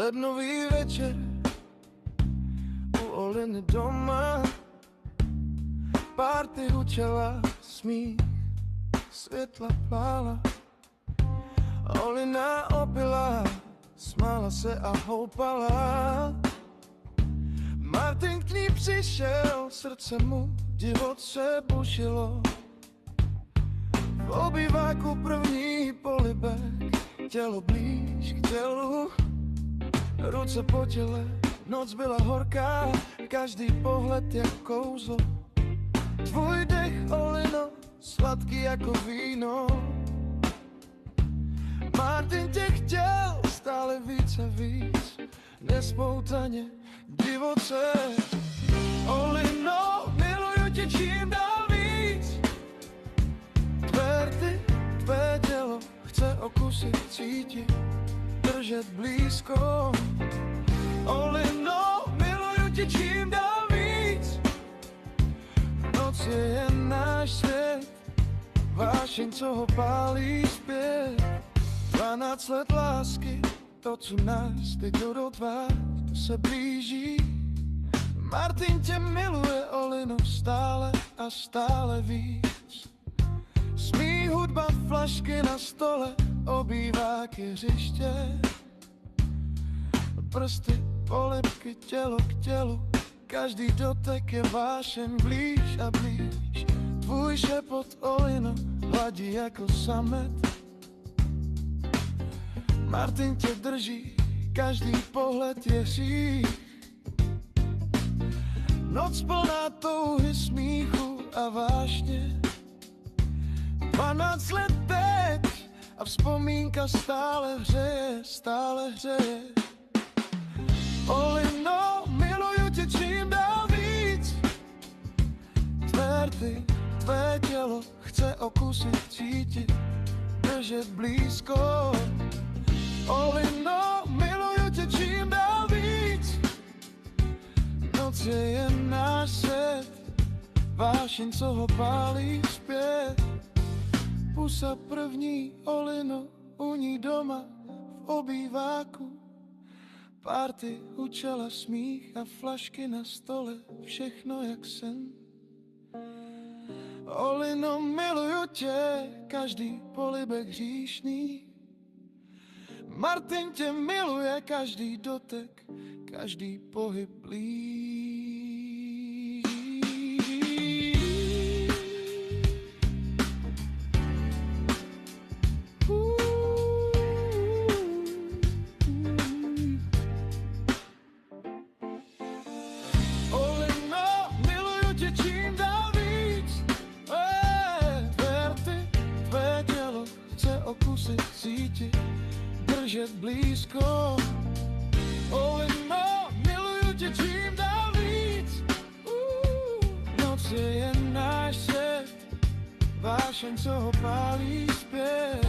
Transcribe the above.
Lednový večer u Oliny doma, party hučela, smích, světla plála. Olina opila, smála se a houpala. Martin k ní přišel, srdce mu divoce bušilo. V obýváku první polibek, tělo blíž k tělu, ruce po těle, noc byla horká, každý pohled jak kouzlo. Tvůj dech, Olino, sladký jako víno. Martin tě chtěl stále víc a víc, nespoutaně, divoce. Olino, miluju tě čím dál víc. Tvé rty, tvé tělo chce okusit, cítit, držet blízko. Olino, miluju tě čím dál víc. Noc je jen náš svět, vášeň, co ho pálí zpět. 12 let lásky, to, co nás teď do tvář se blíží. Martin tě miluje, Olino, stále a stále víc. Smích, hudba, flašky na stole, obývák je hřiště. Prsty, polibky, tělo k tělu, každý dotek je vášeň blíž a blíž. Tvůj šepot, Olino, hladí jako samet. Martin tě drží, každý pohled je hřích. Noc plná touhy, smíchu a vášně. 12 let teď a vzpomínka stále hřeje, stále hřeje. Olino, miluju tě čím dál víc. Tvé rty, tvé tělo chce okusit, cítit, držet blízko. Olino, miluju tě čím dál víc. Noc je jen náš svět, vášeň, co ho pálí zpět. Pusa první, Olino, u ní doma v obýváku. Party, hučela, smích a flašky na stole, všechno jak sen. Olino, miluju tě, každý polibek hříšný. Martin tě miluje, každý dotek, každý pohyb blíž. Olino, miluju tě čím dál víc. Tvé rty, tvé tělo chce okusit, cítit, držet blízko. Olino, miluju tě čím dál víc. Noc je jen náš svět, vášeň, co ho pálí zpět.